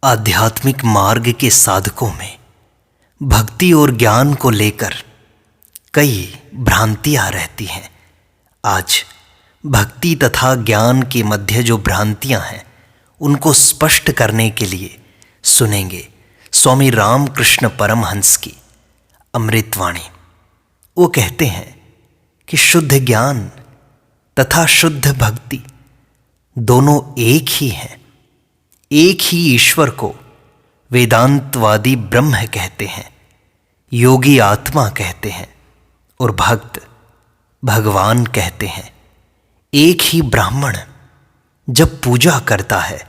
आध्यात्मिक मार्ग के साधकों में भक्ति और ज्ञान को लेकर कई भ्रांतियां रहती हैं। आज भक्ति तथा ज्ञान के मध्य जो भ्रांतियां हैं उनको स्पष्ट करने के लिए सुनेंगे स्वामी रामकृष्ण परमहंस की अमृतवाणी। वो कहते हैं कि शुद्ध ज्ञान तथा शुद्ध भक्ति दोनों एक ही हैं। एक ही ईश्वर को वेदांतवादी ब्रह्म कहते हैं, योगी आत्मा कहते हैं और भक्त भगवान कहते हैं। एक ही ब्राह्मण जब पूजा करता है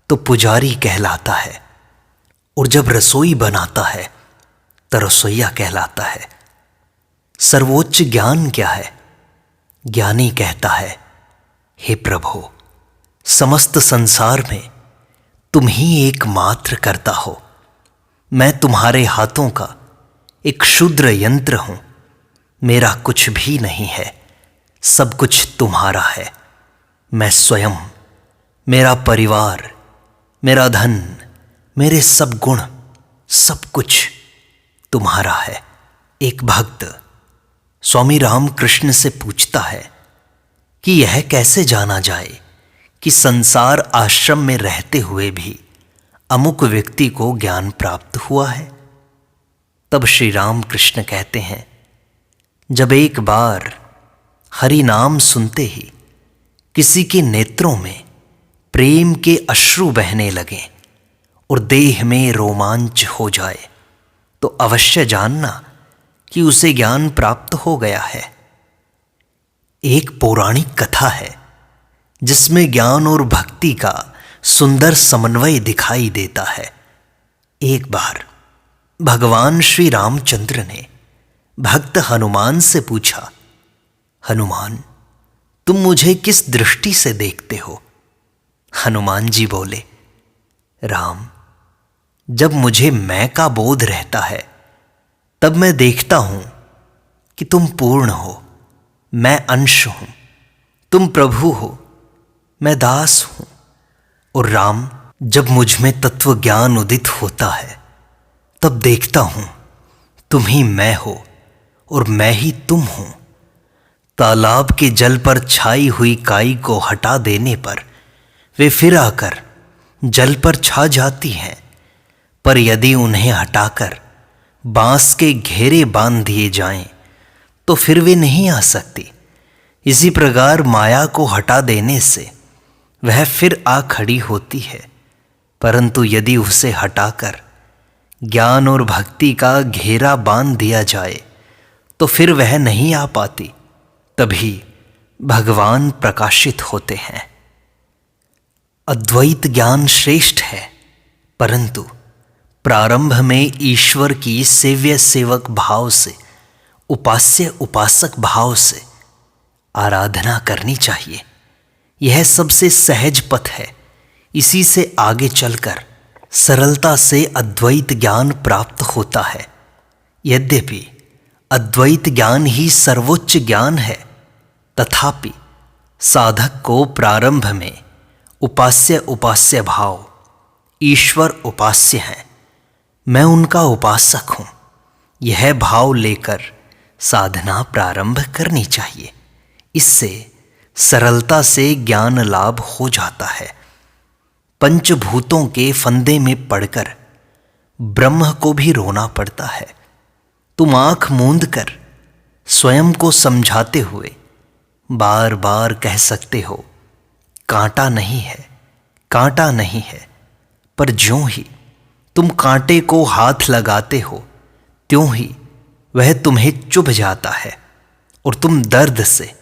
तो पुजारी कहलाता है और जब रसोई बनाता है तो रसोइया कहलाता है। सर्वोच्च ज्ञान क्या है? ज्ञानी कहता है, हे प्रभु, समस्त संसार में तुम ही एकमात्र करता हो। मैं तुम्हारे हाथों का एक क्षुद्र यंत्र हूं। मेरा कुछ भी नहीं है, सब कुछ तुम्हारा है। मैं स्वयं, मेरा परिवार, मेरा धन, मेरे सब गुण, सब कुछ तुम्हारा है। एक भक्त स्वामी रामकृष्ण से पूछता है कि यह कैसे जाना जाए कि संसार आश्रम में रहते हुए भी अमुक व्यक्ति को ज्ञान प्राप्त हुआ है। तब श्री रामकृष्ण कहते हैं, जब एक बार हरि नाम सुनते ही किसी के नेत्रों में प्रेम के अश्रु बहने लगें और देह में रोमांच हो जाए तो अवश्य जानना कि उसे ज्ञान प्राप्त हो गया है। एक पौराणिक कथा है जिसमें ज्ञान और भक्ति का सुंदर समन्वय दिखाई देता है। एक बार भगवान श्री रामचंद्र ने भक्त हनुमान से पूछा, हनुमान, तुम मुझे किस दृष्टि से देखते हो? हनुमान जी बोले, राम, जब मुझे मैं का बोध रहता है तब मैं देखता हूं कि तुम पूर्ण हो, मैं अंश हूं। तुम प्रभु हो, मैं दास हूं। और राम, जब मुझ में तत्व ज्ञान उदित होता है तब देखता हूं तुम ही मैं हो और मैं ही तुम हूं। तालाब के जल पर छाई हुई काई को हटा देने पर वे फिर आकर जल पर छा जाती हैं, पर यदि उन्हें हटाकर बांस के घेरे बांध दिए जाएं तो फिर वे नहीं आ सकती। इसी प्रकार माया को हटा देने से वह फिर आ खड़ी होती है, परंतु यदि उसे हटाकर ज्ञान और भक्ति का घेरा बांध दिया जाए तो फिर वह नहीं आ पाती। तभी भगवान प्रकाशित होते हैं। अद्वैत ज्ञान श्रेष्ठ है, परंतु प्रारंभ में ईश्वर की सेव्य सेवक भाव से, उपास्य उपासक भाव से आराधना करनी चाहिए। यह सबसे सहज पथ है। इसी से आगे चलकर सरलता से अद्वैत ज्ञान प्राप्त होता है। यद्यपि अद्वैत ज्ञान ही सर्वोच्च ज्ञान है, तथापि साधक को प्रारंभ में उपास्य उपास्य भाव, ईश्वर उपास्य है, मैं उनका उपासक हूं, यह भाव लेकर साधना प्रारंभ करनी चाहिए। इससे सरलता से ज्ञान लाभ हो जाता है। पंचभूतों के फंदे में पड़कर ब्रह्म को भी रोना पड़ता है। तुम आंख मूंद कर स्वयं को समझाते हुए बार बार कह सकते हो, कांटा नहीं है, कांटा नहीं है, पर ज्यों ही तुम कांटे को हाथ लगाते हो त्यों ही वह तुम्हें चुभ जाता है और तुम दर्द से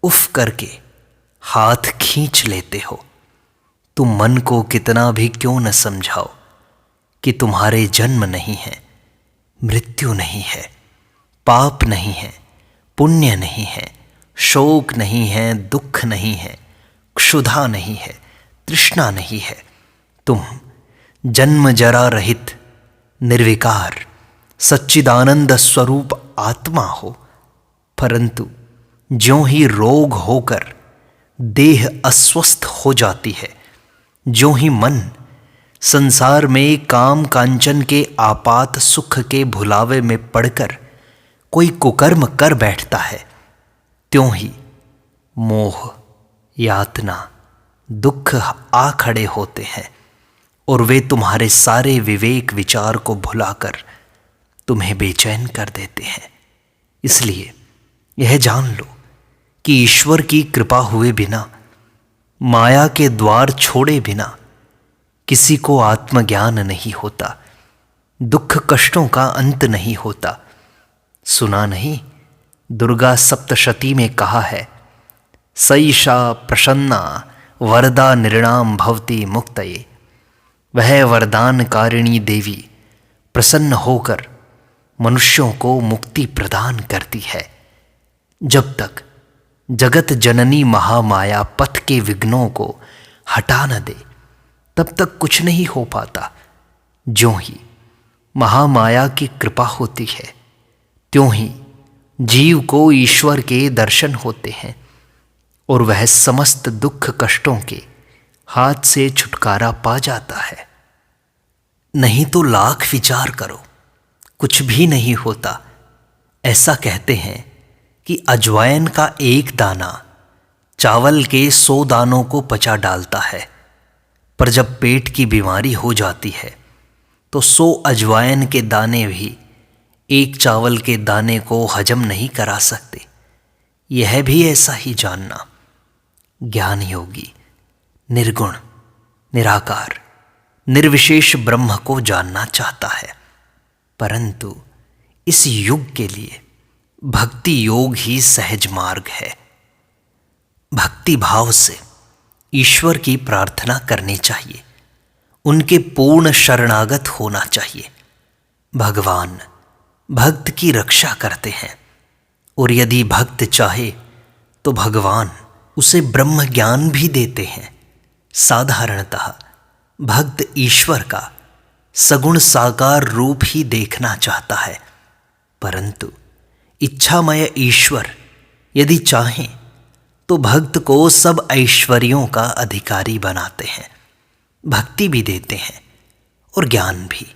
उफ करके हाथ खींच लेते हो। तुम मन को कितना भी क्यों न समझाओ कि तुम्हारे जन्म नहीं है, मृत्यु नहीं है, पाप नहीं है, पुण्य नहीं है, शोक नहीं है, दुख नहीं है, क्षुधा नहीं है, तृष्णा नहीं है। तुम जन्म जरा रहित निर्विकार सच्चिदानंद स्वरूप आत्मा हो, परंतु ज्यों ही रोग होकर देह अस्वस्थ हो जाती है, ज्यों ही मन संसार में काम कांचन के आपात सुख के भुलावे में पड़कर कोई कुकर्म कर बैठता है, त्यों ही मोह, यातना, दुख आ खड़े होते हैं और वे तुम्हारे सारे विवेक विचार को भुलाकर तुम्हें बेचैन कर देते हैं। इसलिए यह जान लो कि ईश्वर की कृपा हुए बिना, माया के द्वार छोड़े बिना किसी को आत्मज्ञान नहीं होता, दुख कष्टों का अंत नहीं होता। सुना नहीं, दुर्गा सप्तशती में कहा है, सईशा प्रसन्ना वरदा नृणाम भवति मुक्तये। वह वरदानकारिणी देवी प्रसन्न होकर मनुष्यों को मुक्ति प्रदान करती है। जब तक जगत जननी महामाया पथ के विघ्नों को हटा न दे, तब तक कुछ नहीं हो पाता। ज्यों ही महामाया की कृपा होती है, त्यों ही जीव को ईश्वर के दर्शन होते हैं और वह समस्त दुख कष्टों के हाथ से छुटकारा पा जाता है। नहीं तो लाख विचार करो, कुछ भी नहीं होता। ऐसा कहते हैं कि अजवाइन का एक दाना चावल के 100 दानों को पचा डालता है, पर जब पेट की बीमारी हो जाती है तो 100 अजवाइन के दाने भी एक चावल के दाने को हजम नहीं करा सकते। यह भी ऐसा ही जानना, ज्ञान योगी निर्गुण, निराकार, निर्विशेष ब्रह्म को जानना चाहता है, परंतु इस युग के लिए भक्ति योग ही सहज मार्ग है। भक्ति भाव से ईश्वर की प्रार्थना करनी चाहिए, उनके पूर्ण शरणागत होना चाहिए। भगवान भक्त की रक्षा करते हैं और यदि भक्त चाहे तो भगवान उसे ब्रह्म ज्ञान भी देते हैं। साधारणतः भक्त ईश्वर का सगुण साकार रूप ही देखना चाहता है, परंतु इच्छामय ईश्वर यदि चाहें तो भक्त को सब ऐश्वर्यों का अधिकारी बनाते हैं, भक्ति भी देते हैं और ज्ञान भी।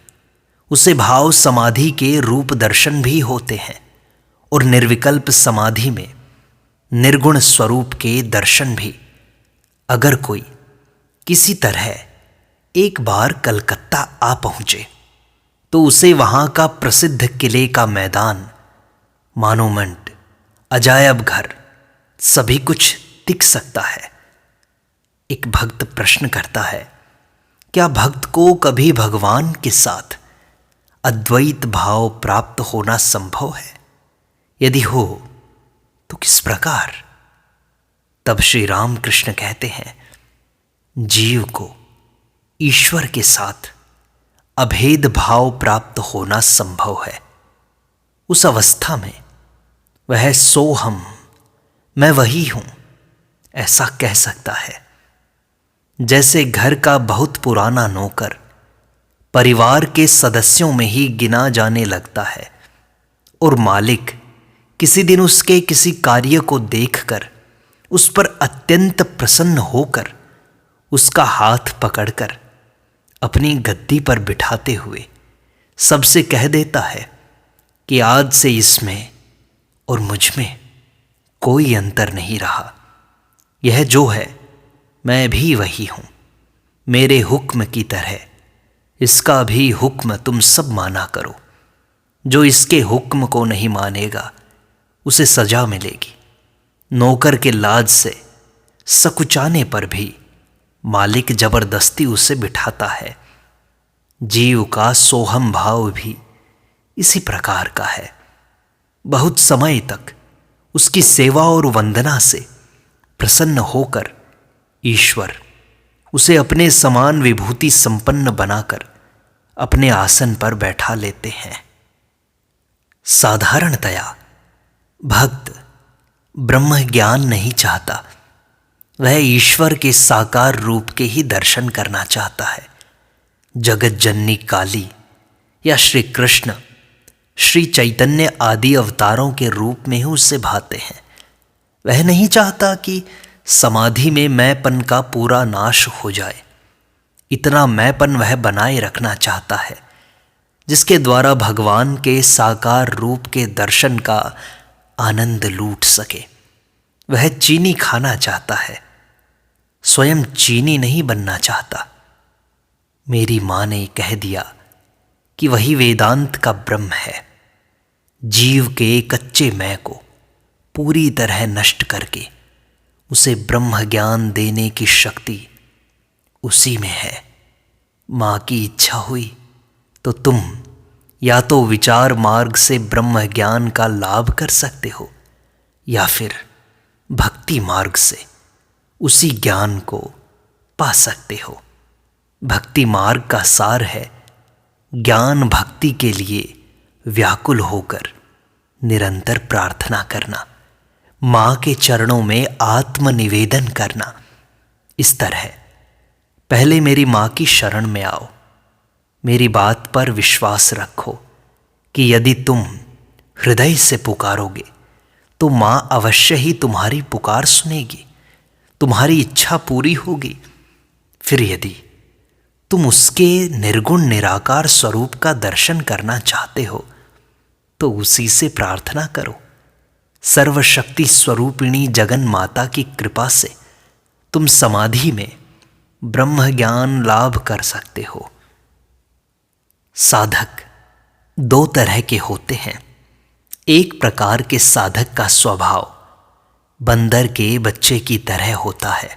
उसे भाव समाधि के रूप दर्शन भी होते हैं और निर्विकल्प समाधि में निर्गुण स्वरूप के दर्शन भी। अगर कोई किसी तरह एक बार कलकत्ता आ पहुंचे तो उसे वहां का प्रसिद्ध किले का मैदान, मॉन्यूमेंट, अजायब घर सभी कुछ दिख सकता है। एक भक्त प्रश्न करता है, क्या भक्त को कभी भगवान के साथ अद्वैत भाव प्राप्त होना संभव है? यदि हो तो किस प्रकार? तब श्री राम कृष्ण कहते हैं, जीव को ईश्वर के साथ अभेद भाव प्राप्त होना संभव है। उस अवस्था में वह सोहम, मैं वही हूं, ऐसा कह सकता है। जैसे घर का बहुत पुराना नौकर परिवार के सदस्यों में ही गिना जाने लगता है और मालिक किसी दिन उसके किसी कार्य को देखकर उस पर अत्यंत प्रसन्न होकर उसका हाथ पकड़कर अपनी गद्दी पर बिठाते हुए सबसे कह देता है कि आज से इसमें और मुझ में कोई अंतर नहीं रहा। यह जो है मैं भी वही हूं। मेरे हुक्म की तरह इसका भी हुक्म तुम सब माना करो। जो इसके हुक्म को नहीं मानेगा उसे सजा मिलेगी। नौकर के लाज से सकुचाने पर भी मालिक जबरदस्ती उसे बिठाता है। जीव का सोहम भाव भी इसी प्रकार का है। बहुत समय तक उसकी सेवा और वंदना से प्रसन्न होकर ईश्वर उसे अपने समान विभूति संपन्न बनाकर अपने आसन पर बैठा लेते हैं। साधारणतया भक्त ब्रह्म ज्ञान नहीं चाहता, वह ईश्वर के साकार रूप के ही दर्शन करना चाहता है। जगत जननी काली या श्री कृष्ण, श्री चैतन्य आदि अवतारों के रूप में ही उससे भाते हैं। वह नहीं चाहता कि समाधि में मैंपन का पूरा नाश हो जाए। इतना मैंपन वह बनाए रखना चाहता है जिसके द्वारा भगवान के साकार रूप के दर्शन का आनंद लूट सके। वह चीनी खाना चाहता है, स्वयं चीनी नहीं बनना चाहता। मेरी मां ने कह दिया कि वही वेदांत का ब्रह्म है, जीव के कच्चे मैं को पूरी तरह नष्ट करके उसे ब्रह्म ज्ञान देने की शक्ति उसी में है। मां की इच्छा हुई तो तुम या तो विचार मार्ग से ब्रह्म ज्ञान का लाभ कर सकते हो या फिर भक्ति मार्ग से उसी ज्ञान को पा सकते हो। भक्ति मार्ग का सार है ज्ञान भक्ति के लिए व्याकुल होकर निरंतर प्रार्थना करना, मां के चरणों में आत्मनिवेदन करना। इस तरह पहले मेरी मां की शरण में आओ, मेरी बात पर विश्वास रखो कि यदि तुम हृदय से पुकारोगे तो मां अवश्य ही तुम्हारी पुकार सुनेगी, तुम्हारी इच्छा पूरी होगी। फिर यदि तुम उसके निर्गुण निराकार स्वरूप का दर्शन करना चाहते हो तो उसी से प्रार्थना करो। सर्वशक्ति स्वरूपिणी जगन माता की कृपा से तुम समाधि में ब्रह्म ज्ञान लाभ कर सकते हो। साधक दो तरह के होते हैं। एक प्रकार के साधक का स्वभाव बंदर के बच्चे की तरह होता है,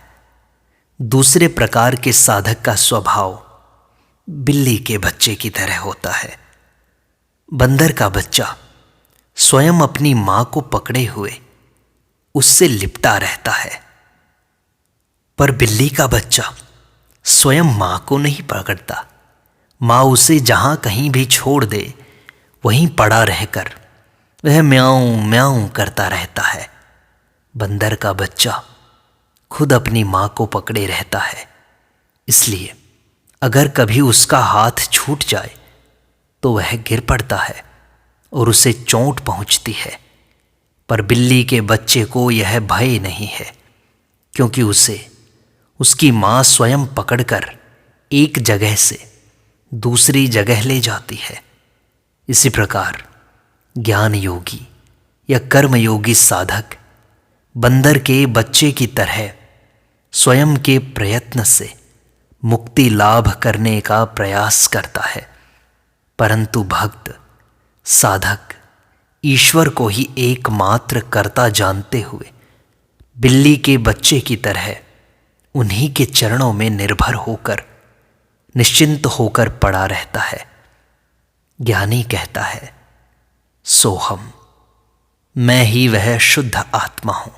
दूसरे प्रकार के साधक का स्वभाव बिल्ली के बच्चे की तरह होता है। बंदर का बच्चा स्वयं अपनी मां को पकड़े हुए उससे लिपटा रहता है, पर बिल्ली का बच्चा स्वयं मां को नहीं पकड़ता। मां उसे जहां कहीं भी छोड़ दे वहीं पड़ा रहकर वह म्याऊं म्याऊं करता रहता है। बंदर का बच्चा खुद अपनी मां को पकड़े रहता है, इसलिए अगर कभी उसका हाथ छूट जाए तो वह गिर पड़ता है और उसे चोट पहुंचती है। पर बिल्ली के बच्चे को यह भय नहीं है, क्योंकि उसे उसकी मां स्वयं पकड़कर एक जगह से दूसरी जगह ले जाती है। इसी प्रकार ज्ञान योगी या कर्मयोगी साधक बंदर के बच्चे की तरह स्वयं के प्रयत्न से मुक्ति लाभ करने का प्रयास करता है, परंतु भक्त साधक ईश्वर को ही एकमात्र कर्ता जानते हुए बिल्ली के बच्चे की तरह उन्हीं के चरणों में निर्भर होकर निश्चिंत होकर पड़ा रहता है। ज्ञानी कहता है सोहम, मैं ही वह शुद्ध आत्मा हूं,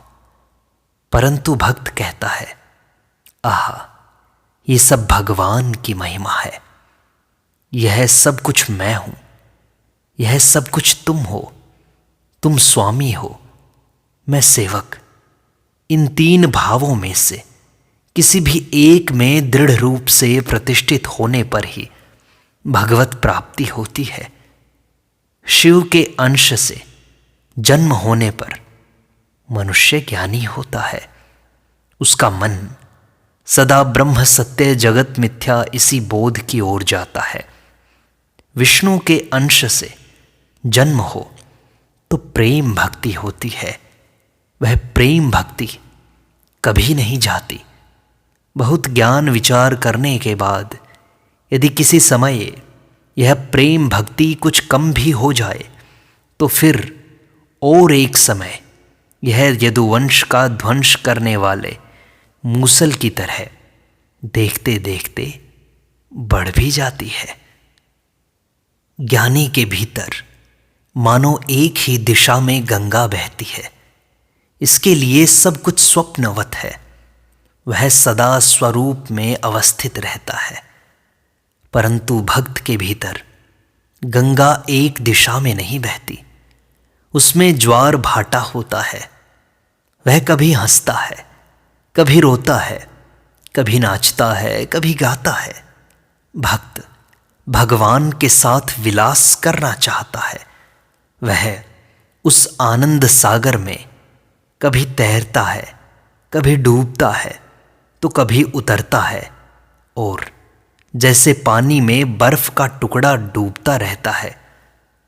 परंतु भक्त कहता है आहा, ये सब भगवान की महिमा है, यह सब कुछ मैं हूं, यह सब कुछ तुम हो, तुम स्वामी हो, मैं सेवक। इन तीन भावों में से किसी भी एक में दृढ़ रूप से प्रतिष्ठित होने पर ही भगवत प्राप्ति होती है। शिव के अंश से जन्म होने पर मनुष्य ज्ञानी होता है, उसका मन सदा ब्रह्म सत्य जगत मिथ्या इसी बोध की ओर जाता है। विष्णु के अंश से जन्म हो तो प्रेम भक्ति होती है, वह प्रेम भक्ति कभी नहीं जाती। बहुत ज्ञान विचार करने के बाद यदि किसी समय यह प्रेम भक्ति कुछ कम भी हो जाए तो फिर और एक समय यह यदुवंश का ध्वंस करने वाले मूसल की तरह देखते देखते बढ़ भी जाती है। ज्ञानी के भीतर मानो एक ही दिशा में गंगा बहती है, इसके लिए सब कुछ स्वप्नवत है। वह सदा स्वरूप में अवस्थित रहता है, परंतु भक्त के भीतर गंगा एक दिशा में नहीं बहती, उसमें ज्वार भाटा होता है। वह कभी हंसता है, कभी रोता है, कभी नाचता है, कभी गाता है। भक्त भगवान के साथ विलास करना चाहता है। वह उस आनंद सागर में कभी तैरता है, कभी डूबता है, तो कभी उतरता है और जैसे पानी में बर्फ का टुकड़ा डूबता रहता है,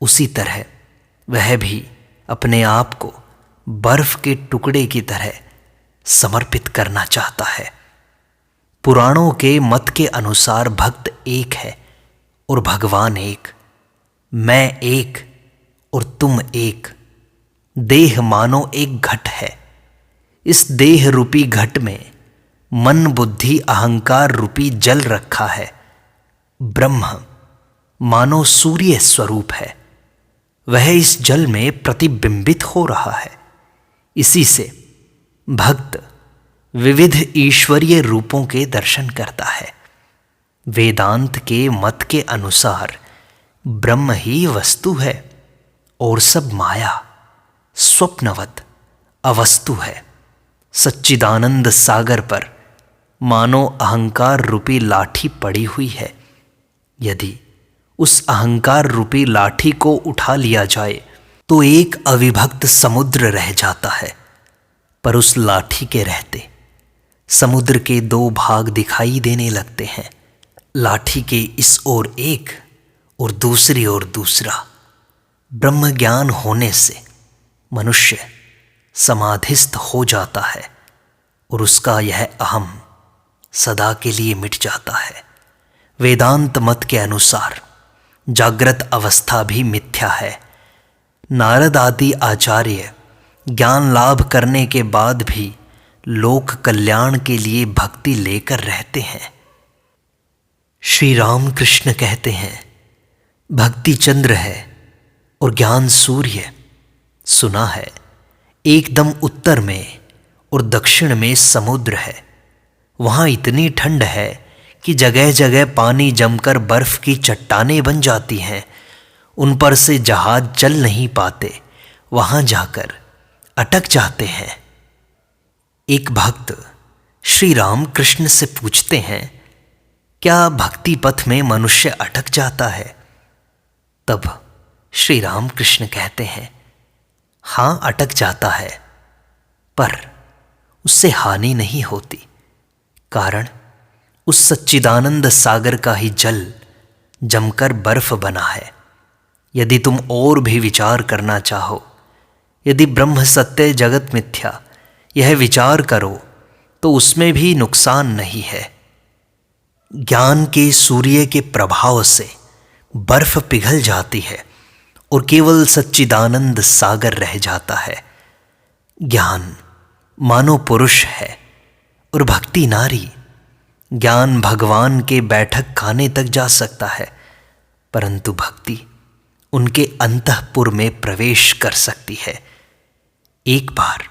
उसी तरह वह भी अपने आप को बर्फ के टुकड़े की तरह समर्पित करना चाहता है। पुराणों के मत के अनुसार भक्त एक है और भगवान एक। मैं एक और तुम एक। देह मानो एक घट है। इस देह रूपी घट में मन बुद्धि अहंकार रूपी जल रखा है। ब्रह्म मानो सूर्य स्वरूप है। वह इस जल में प्रतिबिंबित हो रहा है। इसी से भक्त विविध ईश्वरीय रूपों के दर्शन करता है। वेदांत के मत के अनुसार ब्रह्म ही वस्तु है और सब माया स्वप्नवत अवस्तु है। सच्चिदानंद सागर पर मानो अहंकार रूपी लाठी पड़ी हुई है। यदि उस अहंकार रूपी लाठी को उठा लिया जाए तो एक अविभक्त समुद्र रह जाता है, पर उस लाठी के रहते समुद्र के दो भाग दिखाई देने लगते हैं। लाठी के इस ओर एक और दूसरी ओर दूसरा। ब्रह्म ज्ञान होने से मनुष्य समाधिस्थ हो जाता है और उसका यह अहम सदा के लिए मिट जाता है। वेदांत मत के अनुसार जागृत अवस्था भी मिथ्या है। नारद आदि आचार्य ज्ञान लाभ करने के बाद भी लोक कल्याण के लिए भक्ति लेकर रहते हैं। श्री राम कृष्ण कहते हैं, भक्ति चंद्र है और ज्ञान सूर्य। सुना है एकदम उत्तर में और दक्षिण में समुद्र है। वहाँ इतनी ठंड है कि जगह जगह पानी जमकर बर्फ की चट्टानें बन जाती हैं। उन पर से जहाज चल नहीं पाते, वहाँ जाकर अटक जाते हैं। एक भक्त श्री राम कृष्ण से पूछते हैं, क्या भक्ति पथ में मनुष्य अटक जाता है? तब श्री राम कृष्ण कहते हैं, हाँ अटक जाता है, पर उससे हानि नहीं होती। कारण उस सच्चिदानंद सागर का ही जल जमकर बर्फ बना है। यदि तुम और भी विचार करना चाहो, यदि ब्रह्म सत्य जगत मिथ्या यह विचार करो, तो उसमें भी नुकसान नहीं है। ज्ञान के सूर्य के प्रभाव से बर्फ पिघल जाती है और केवल सच्चिदानंद सागर रह जाता है। ज्ञान मानो पुरुष है और भक्ति नारी। ज्ञान भगवान के बैठक खाने तक जा सकता है, परंतु भक्ति उनके अंतःपुर में प्रवेश कर सकती है। एक बार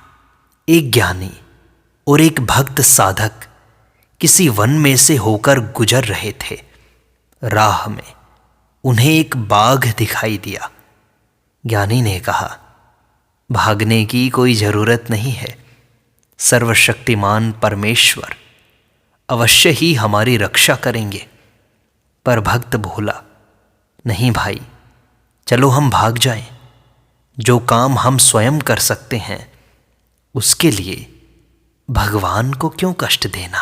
एक ज्ञानी और एक भक्त साधक किसी वन में से होकर गुजर रहे थे। राह में उन्हें एक बाघ दिखाई दिया। ज्ञानी ने कहा, भागने की कोई जरूरत नहीं है। सर्वशक्तिमान परमेश्वर अवश्य ही हमारी रक्षा करेंगे। पर भक्त बोला, नहीं भाई, चलो हम भाग जाएं। जो काम हम स्वयं कर सकते हैं उसके लिए भगवान को क्यों कष्ट देना।